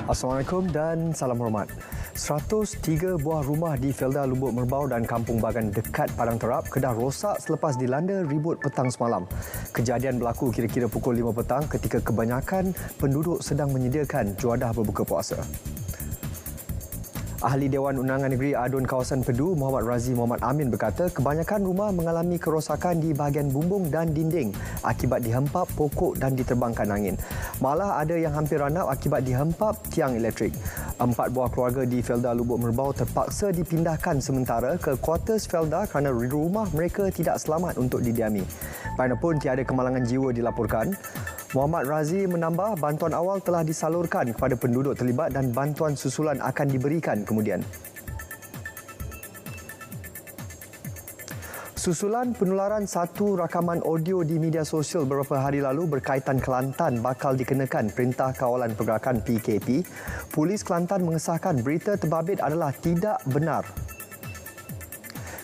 Assalamualaikum dan salam hormat. 103 buah rumah di Felda Lubuk Merbau dan Kampung Bagan dekat Padang Terap, Kedah rosak selepas dilanda ribut petang semalam. Kejadian berlaku kira-kira pukul 5 petang ketika kebanyakan penduduk sedang menyediakan juadah berbuka puasa. Ahli Dewan Undangan Negeri Adun Kawasan Pedu, Muhammad Razi Muhammad Amin berkata kebanyakan rumah mengalami kerosakan di bahagian bumbung dan dinding akibat dihempap pokok dan diterbangkan angin. Malah ada yang hampir ranap akibat dihempap tiang elektrik. 4 buah keluarga di Felda Lubuk Merbau terpaksa dipindahkan sementara ke kuartus Felda kerana rumah mereka tidak selamat untuk didiami. Bagaimanapun tiada kemalangan jiwa dilaporkan. Muhammad Razi menambah bantuan awal telah disalurkan kepada penduduk terlibat dan bantuan susulan akan diberikan kemudian. Susulan penularan satu rakaman audio di media sosial beberapa hari lalu berkaitan Kelantan bakal dikenakan Perintah Kawalan Pergerakan PKP. Polis Kelantan mengesahkan berita terbabit adalah tidak benar.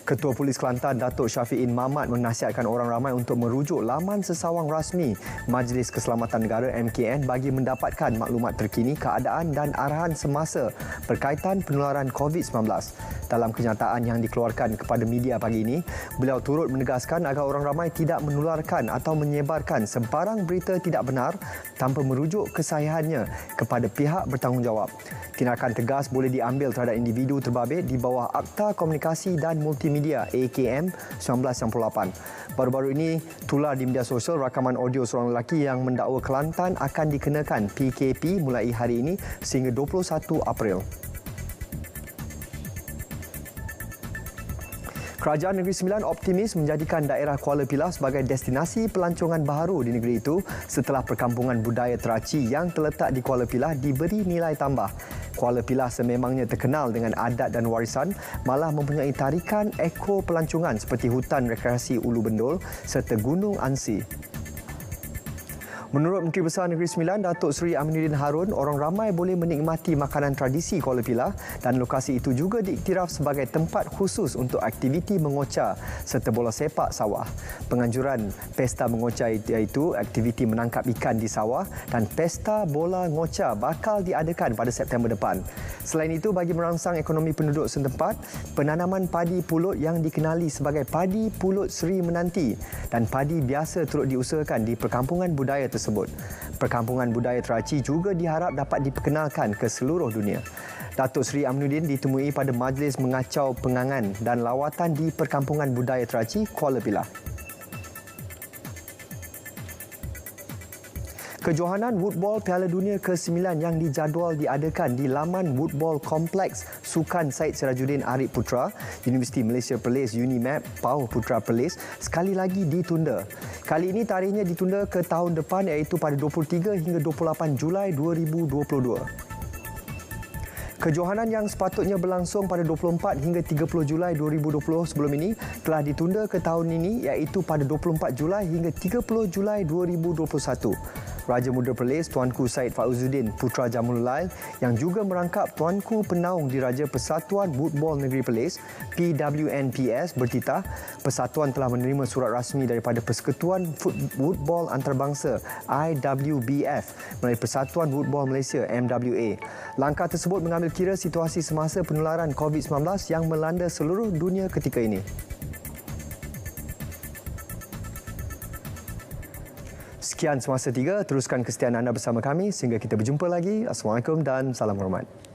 Ketua Polis Kelantan Datuk Syafi'in Mamat menasihatkan orang ramai untuk merujuk laman sesawang rasmi Majlis Keselamatan Negara MKN bagi mendapatkan maklumat terkini keadaan dan arahan semasa berkaitan penularan COVID-19. Dalam kenyataan yang dikeluarkan kepada media pagi ini, beliau turut menegaskan agar orang ramai tidak menularkan atau menyebarkan sebarang berita tidak benar tanpa merujuk kesahihannya kepada pihak bertanggungjawab. Tindakan tegas boleh diambil terhadap individu terbabit di bawah Akta Komunikasi dan Multimedia AKM 1998. Baru-baru ini tular di media sosial rakaman audio seorang lelaki yang mendakwa Kelantan akan dikenakan PKP mulai hari ini sehingga 21 April. Kerajaan Negeri Sembilan optimis menjadikan daerah Kuala Pilah sebagai destinasi pelancongan baharu di negeri itu setelah perkampungan budaya teraci yang terletak di Kuala Pilah diberi nilai tambah. Kuala Pilah sememangnya terkenal dengan adat dan warisan, malah mempunyai tarikan eko pelancongan seperti hutan rekreasi Ulu Bendul serta Gunung Ansi. Menurut Menteri Besar Negeri Sembilan, Datuk Seri Aminuddin Harun, orang ramai boleh menikmati makanan tradisi Kuala Pilah dan lokasi itu juga diiktiraf sebagai tempat khusus untuk aktiviti mengocar serta bola sepak sawah. Penganjuran Pesta Mengocar iaitu aktiviti menangkap ikan di sawah dan Pesta Bola Ngocar bakal diadakan pada September depan. Selain itu, bagi merangsang ekonomi penduduk setempat, penanaman padi pulut yang dikenali sebagai padi pulut Seri Menanti dan padi biasa turut diusahakan di perkampungan budaya tersebut. Perkampungan budaya teraci juga diharap dapat diperkenalkan ke seluruh dunia. Datuk Seri Aminuddin ditemui pada majlis mengacau pengangan dan lawatan di perkampungan budaya teraci Kuala Pilah. Kejohanan Woodball Piala Dunia ke-9 yang dijadual diadakan di laman Woodball Kompleks Sukan Syed Sirajuddin Arif Putra, Universiti Malaysia Perlis UNIMAP Pauh Putra Perlis sekali lagi ditunda. Kali ini tarikhnya ditunda ke tahun depan iaitu pada 23 hingga 28 Julai 2022. Kejohanan yang sepatutnya berlangsung pada 24 hingga 30 Julai 2020 sebelum ini telah ditunda ke tahun ini iaitu pada 24 Julai hingga 30 Julai 2021. Raja Muda Perlis Tuanku Syed Fauzuddin Putra Jamul Lail yang juga merangkap Tuanku Penaung Diraja Persatuan Woodball Negeri Perlis PWNPS bertitah persatuan telah menerima surat rasmi daripada Persekutuan Woodball Antarabangsa IWBF melalui Persatuan Woodball Malaysia MWA. Langkah tersebut mengambil kira situasi semasa penularan COVID-19 yang melanda seluruh dunia ketika ini. Sekian Semasa 3, teruskan kesetiaan anda bersama kami sehingga kita berjumpa lagi. Assalamualaikum dan salam hormat.